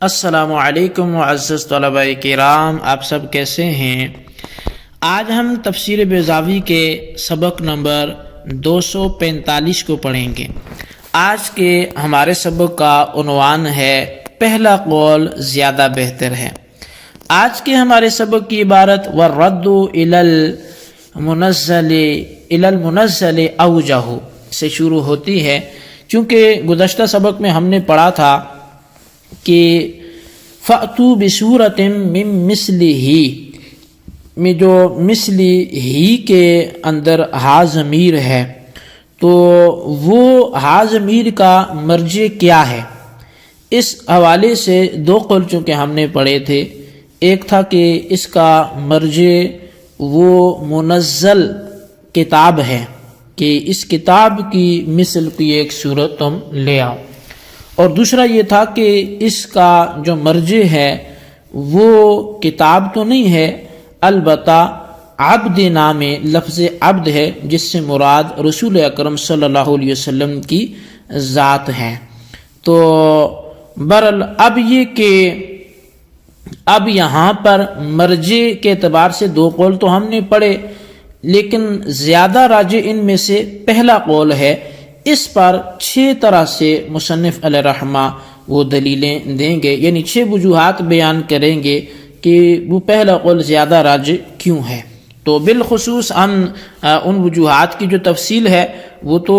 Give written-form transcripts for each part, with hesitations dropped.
السلام علیکم معزز طلباء کرام، آپ سب کیسے ہیں؟ آج ہم تفسیر بیضاوی کے سبق نمبر 245 کو پڑھیں گے۔ آج کے ہمارے سبق کا عنوان ہے پہلا قول زیادہ بہتر ہے۔ آج کے ہمارے سبق کی عبارت والرد الی المنزل اوجہ سے شروع ہوتی ہے، چونکہ گزشتہ سبق میں ہم نے پڑھا تھا کہ فَأْتُوا بِسُورَةٍ مِّن مِثْلِهِ میں جو مثلی ہی کے اندر ہا ضمیر ہے، تو وہ ہا ضمیر کا مرجع کیا ہے؟ اس حوالے سے دو قول چونکہ ہم نے پڑھے تھے۔ ایک تھا کہ اس کا مرجع وہ منزل کتاب ہے کہ اس کتاب کی مثل کی ایک صورت تم لے آؤ، اور دوسرا یہ تھا کہ اس کا جو مرجع ہے وہ کتاب تو نہیں ہے، البتہ عبد نام لفظ عبد ہے، جس سے مراد رسول اکرم صلی اللہ علیہ وسلم کی ذات ہے۔ تو برحال اب یہ کہ اب یہاں پر مرجع کے اعتبار سے دو قول تو ہم نے پڑھے، لیکن زیادہ راجح ان میں سے پہلا قول ہے۔ اس پر 6 طرح سے مصنف علیہ رحمہ وہ دلیلیں دیں گے، یعنی 6 وجوہات بیان کریں گے کہ وہ پہلا قول زیادہ راجح کیوں ہے۔ تو بالخصوص ہم ان وجوہات کی جو تفصیل ہے وہ تو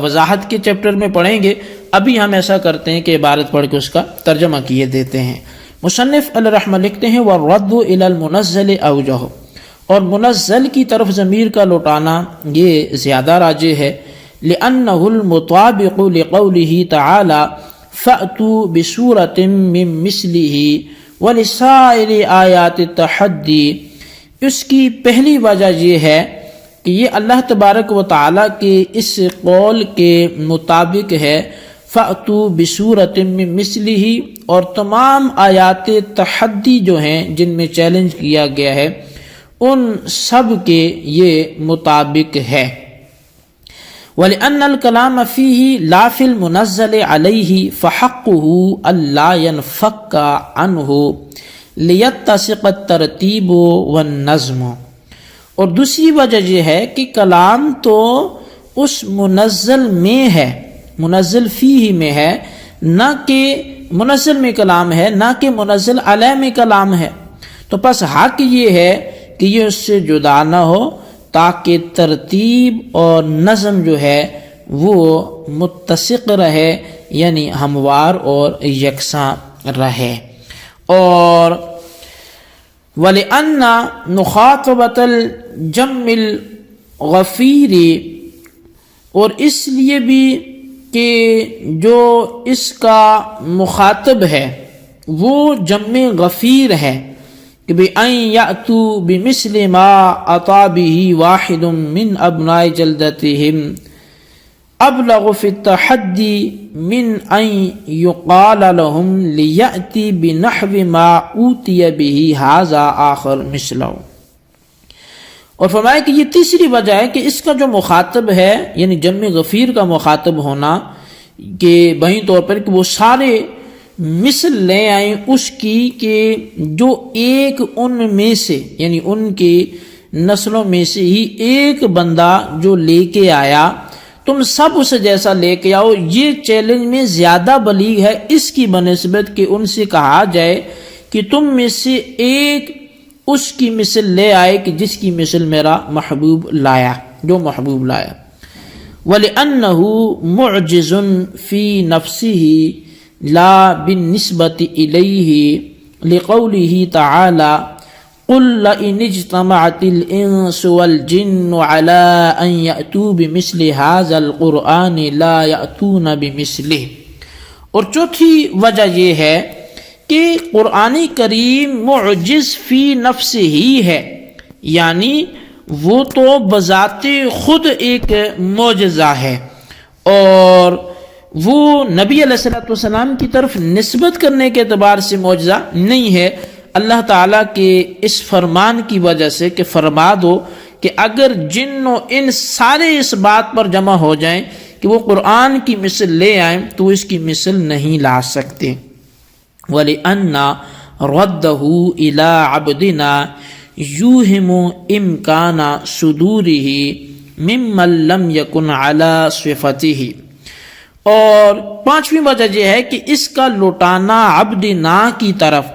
وضاحت کے چیپٹر میں پڑھیں گے۔ ابھی ہم ایسا کرتے ہیں کہ عبارت پڑھ کے اس کا ترجمہ کیے دیتے ہیں۔ مصنف علیہ رحمہ لکھتے ہیں وَالرَّدُّ إِلَى الْمُنَزَّلِ أَوْجَهُ، اور منزل کی طرف ضمیر کا لوٹانا یہ زیادہ راجح ہے، لِأَنَّهُ الْمُطَابِقُ لِقَوْلِهِ تَعَالَى فَأْتُوا بِسُورَةٍ مِّن مِثْلِهِ وَلِسَائِرِ آيَاتِ التَّحَدِّي۔ اس کی پہلی وجہ یہ ہے کہ یہ اللہ تبارک و تعالیٰ کے اس قول کے مطابق ہے، فَأْتُوا بِسُورَةٍ مِّن مِثْلِهِ، اور تمام آیات تحدی جو ہیں جن میں چیلنج کیا گیا ہے ان سب کے یہ مطابق ہے۔ وَلِأَنَّ الْكَلَامَ فِيهِ لَا فِي الْمُنَزَّلِ عَلَيْهِ فَحَقُّهُ أَلَّا يَنْفَكَّ عَنْهُ لِيَتَّسِقَ التَّرْتِيبُ وَالنَّظْمُ۔ اور دوسری وجہ یہ ہے کہ کلام تو اس منزل میں ہے، منزل فیہ میں ہے، نہ کہ منزل میں کلام ہے، نہ کہ منزل علیہ میں کلام ہے۔ تو پس حق یہ ہے کہ یہ اس سے جدا نہ ہو، تاکہ ترتیب اور نظم جو ہے وہ متسق رہے، یعنی ہموار اور یکساں رہے۔ اور وَلِأَنَّ مُخَاطَبَةَ الْجَمِّ الْغَفِيرِ، اور اس لیے بھی کہ جو اس کا مخاطب ہے وہ جمع غفیر ہے، کہ بِأَن يَأْتُوا بِمِثْلِ مَا أَتَىٰ بِهِ وَاحِدٌ مِّنْ أَبْنَاءِ جَلْدَتِهِمْ أَبْلَغُ فِي التَّحَدِّي مِنْ أَن يُقَالَ لَهُمْ لِيَأْتِ بِنَحْوِ مَا أُوتِيَ بِهِ هَٰذَا آخَرُ مِثْلَهُ۔ اور فرمایا کہ یہ تیسری وجہ ہے کہ اس کا جو مخاطب ہے، یعنی جمع غفیر کا مخاطب ہونا، کہ بہین طور پر کہ وہ سارے مثل لے آئیں اس کی کہ جو ایک ان میں سے، یعنی ان کی نسلوں میں سے ہی ایک بندہ جو لے کے آیا، تم سب اسے جیسا لے کے آؤ۔ یہ چیلنج میں زیادہ بلیغ ہے اس کی بنسبت کہ ان سے کہا جائے کہ تم میں سے ایک اس کی مثل لے آئے کہ جس کی مثل میرا محبوب لایا، جو محبوب لایا۔ وَلِأَنَّهُ مُعْجِزٌ فِي نَفْسِهِ لا بالنسبة إليه لقوله تعالى قل لئن اجتمعت الإنس والجن على أن يأتوا بمثل هذا القرآن لا يأتون بمثله۔ اور چوتھی وجہ یہ ہے کہ قرآن کریم معجز فی نفس ہی ہے، یعنی وہ تو بذات خود ایک معجزہ ہے، اور وہ نبی علیہ السلام کی طرف نسبت کرنے کے اعتبار سے معجزہ نہیں ہے، اللہ تعالیٰ کے اس فرمان کی وجہ سے کہ فرما دو کہ اگر جن و انس سارے اس بات پر جمع ہو جائیں کہ وہ قرآن کی مثل لے آئیں تو اس کی مثل نہیں لا سکتے۔ وَلِأَنَّ رَدَّهُ إِلَىٰ عَبْدِنَا يُوهِمُ إِمْكَانَ صُدُورِهِ مِمَّن لَّمْ يَكُنْ عَلَىٰ صِفَتِهِ۔ اور پانچویں وجہ یہ ہے کہ اس کا لوٹانا عبدنا کی طرف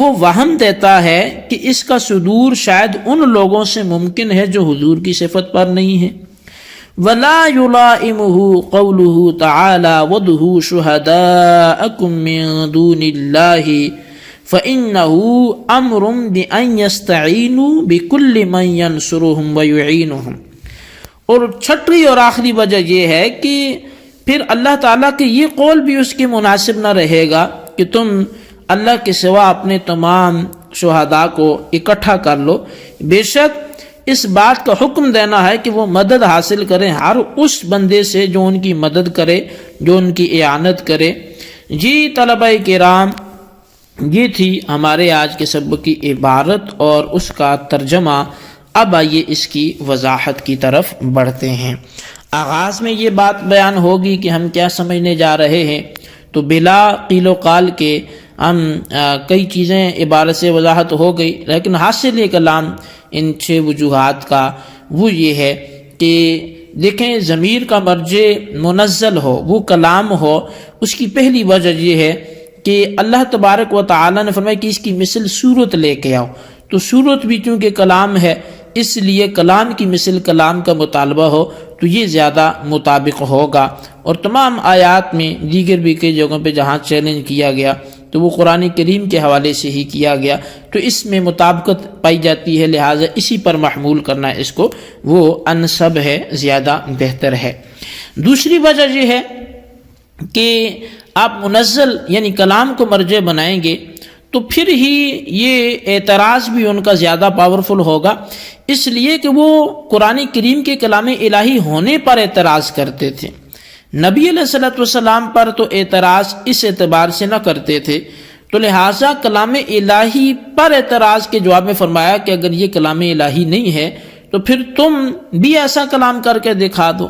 وہ وہم دیتا ہے کہ اس کا صدور شاید ان لوگوں سے ممکن ہے جو حضور کی صفت پر نہیں ہے۔ وَلَا يُلَائِمُهُ قَوْلُهُ تَعَالَى وَادْعُوا شُهَدَاءَكُم مِّن دُونِ اللَّهِ فَإِنَّهُ أَمْرٌ بِأَن يَسْتَعِينُوا بِكُلِّ مَن يَنصُرُهُمْ وَيُعِينُهُمْ۔ اور چھٹی اور آخری وجہ یہ ہے کہ پھر اللہ تعالیٰ کے یہ قول بھی اس کے مناسب نہ رہے گا کہ تم اللہ کے سوا اپنے تمام شہداء کو اکٹھا کر لو، بے شک اس بات کا حکم دینا ہے کہ وہ مدد حاصل کریں ہر اس بندے سے جو ان کی مدد کرے، جو ان کی اعانت کرے۔ جی طلبہ کرام، یہ تھی ہمارے آج کے سبق کی عبارت اور اس کا ترجمہ۔ اب آئیے اس کی وضاحت کی طرف بڑھتے ہیں۔ آغاز میں یہ بات بیان ہوگی کہ ہم کیا سمجھنے جا رہے ہیں، تو بلا قیل و قال کے ہم کئی چیزیں عبارت سے وضاحت ہو گئی، لیکن حاصل کلام ان 6 وجوہات کا وہ یہ ہے کہ دیکھیں ضمیر کا مرجع منزل ہو، وہ کلام ہو، اس کی پہلی وجہ یہ ہے کہ اللہ تبارک و تعالیٰ نے فرمایا کہ اس کی مثل صورت لے کے آؤ، تو صورت بھی چونکہ کلام ہے اس لیے کلام کی مثل کلام کا مطالبہ ہو تو یہ زیادہ مطابق ہوگا۔ اور تمام آیات میں دیگر بھی کئی جگہوں پہ جہاں چیلنج کیا گیا تو وہ قرآن کریم کے حوالے سے ہی کیا گیا، تو اس میں مطابقت پائی جاتی ہے، لہٰذا اسی پر محمول کرنا اس کو وہ انسب ہے، زیادہ بہتر ہے۔ دوسری وجہ یہ ہے کہ آپ منزل یعنی کلام کو مرجع بنائیں گے تو پھر ہی یہ اعتراض بھی ان کا زیادہ پاورفل ہوگا، اس لیے کہ وہ قرآن کریم کے کلام الہی ہونے پر اعتراض کرتے تھے، نبی علیہ السلام پر تو اعتراض اس اعتبار سے نہ کرتے تھے، تو لہٰذا کلام الہی پر اعتراض کے جواب میں فرمایا کہ اگر یہ کلام الہی نہیں ہے تو پھر تم بھی ایسا کلام کر کے دکھا دو۔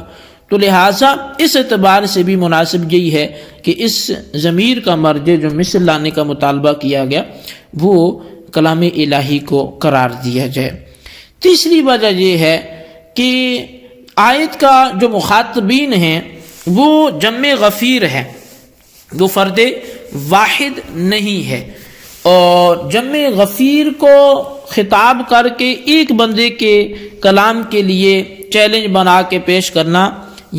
تو لہٰذا اس اعتبار سے بھی مناسب یہی ہے کہ اس ضمیر کا مرجع جو مثل لانے کا مطالبہ کیا گیا وہ کلام الہی کو قرار دیا جائے۔ تیسری وجہ یہ ہے کہ آیت کا جو مخاطبین ہیں وہ جمع غفیر ہے، وہ فرد واحد نہیں ہے، اور جمع غفیر کو خطاب کر کے ایک بندے کے کلام کے لیے چیلنج بنا کے پیش کرنا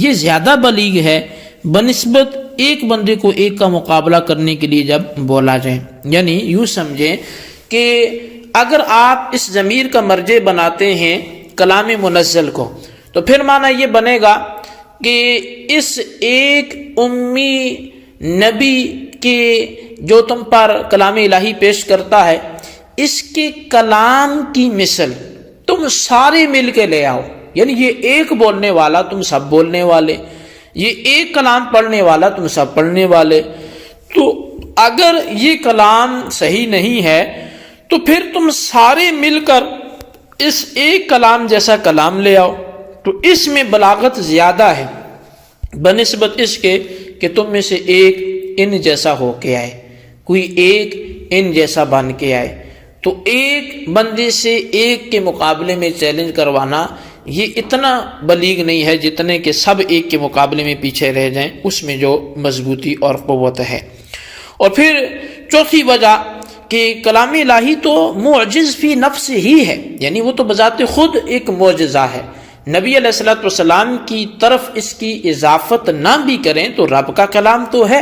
یہ زیادہ بلیغ ہے بنسبت ایک بندے کو ایک کا مقابلہ کرنے کے لیے جب بولا جائے۔ یعنی یوں سمجھیں کہ اگر آپ اس ضمیر کا مرجع بناتے ہیں کلام منزل کو تو پھر معنی یہ بنے گا کہ اس ایک امی نبی کے جو تم پر کلام الہی پیش کرتا ہے اس کے کلام کی مثل تم سارے مل کے لے آؤ، یعنی یہ ایک بولنے والا تم سب بولنے والے، یہ ایک کلام پڑھنے والا تم سب پڑھنے والے۔ تو اگر یہ کلام صحیح نہیں ہے تو پھر تم سارے مل کر اس ایک کلام جیسا کلام لے آؤ، تو اس میں بلاغت زیادہ ہے بنسبت اس کے کہ تم میں سے ایک ان جیسا ہو کے آئے، کوئی ایک ان جیسا بن کے آئے۔ تو ایک بندے سے ایک کے مقابلے میں چیلنج کروانا یہ اتنا بلیغ نہیں ہے جتنے کہ سب ایک کے مقابلے میں پیچھے رہ جائیں، اس میں جو مضبوطی اور قوت ہے۔ اور پھر چوتھی وجہ کہ کلام الہی تو معجز فی نفس ہی ہے، یعنی وہ تو بذات خود ایک معجزہ ہے، نبی علیہ السلام کی طرف اس کی اضافت نہ بھی کریں تو رب کا کلام تو ہے،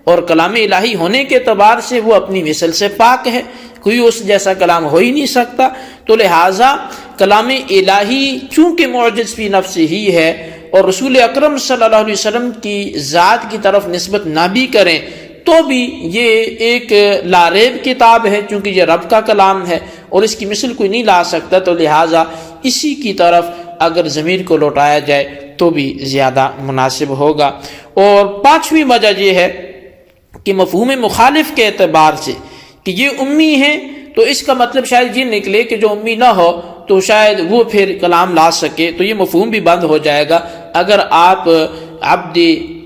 اور کلام الہی ہونے کے اعتبار سے وہ اپنی مثل سے پاک ہے، کوئی اس جیسا کلام ہو ہی نہیں سکتا۔ تو لہٰذا کلام الہی چونکہ معجز فی نفس ہی ہے اور رسول اکرم صلی اللہ علیہ وسلم کی ذات کی طرف نسبت نہ بھی کریں تو بھی یہ ایک لاریب کتاب ہے، چونکہ یہ رب کا کلام ہے اور اس کی مثل کوئی نہیں لا سکتا، تو لہٰذا اسی کی طرف اگر ضمیر کو لوٹایا جائے تو بھی زیادہ مناسب ہوگا۔ اور پانچویں وجہ یہ ہے کہ مفہوم مخالف کے اعتبار سے کہ یہ امی ہیں تو اس کا مطلب شاید یہ نکلے کہ جو امی نہ ہو تو شاید وہ پھر کلام لا سکے، تو یہ مفہوم بھی بند ہو جائے گا۔ اگر آپ عبد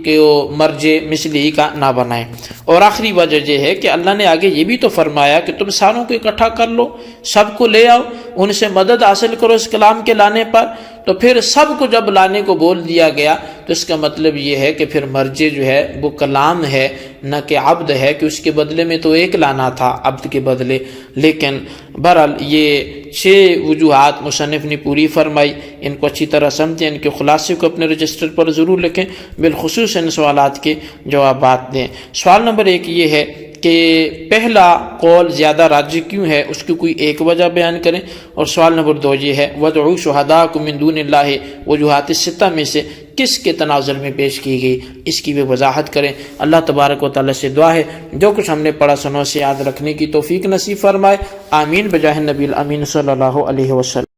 کہ وہ مرج مثلی کا نہ بنائیں۔ اور آخری وجہ یہ ہے کہ اللہ نے آگے یہ بھی تو فرمایا کہ تم ساروں کو اکٹھا کر لو، سب کو لے آؤ، ان سے مدد حاصل کرو اس کلام کے لانے پر۔ تو پھر سب کو جب لانے کو بول دیا گیا تو اس کا مطلب یہ ہے کہ پھر مرجع جو ہے وہ کلام ہے نہ کہ عبد ہے، کہ اس کے بدلے میں تو ایک لانا تھا عبد کے بدلے۔ لیکن بہرحال یہ 6 وجوہات مصنف نے پوری فرمائی، ان کو اچھی طرح سمجھیں، ان کے خلاصے کو اپنے رجسٹر پر ضرور لکھیں، بالخصوص ان سوالات کے جوابات دیں۔ سوال نمبر 1 یہ ہے کہ پہلا قول زیادہ راجح کیوں ہے، اس کی کوئی ایک وجہ بیان کریں۔ اور سوال نمبر 2 یہ ہے وَادْعُوا شُهَدَاءَكُم مِّن دُونِ اللَّهِ وجوہات 6 میں سے کس کے تناظر میں پیش کی گئی، اس کی بھی وضاحت کریں۔ اللہ تبارک و تعالیٰ سے دعا ہے جو کچھ ہم نے پڑھا سنو سے یاد رکھنے کی توفیق نصیب فرمائے، آمین بجاہ نبی الامین صلی اللہ علیہ وسلم۔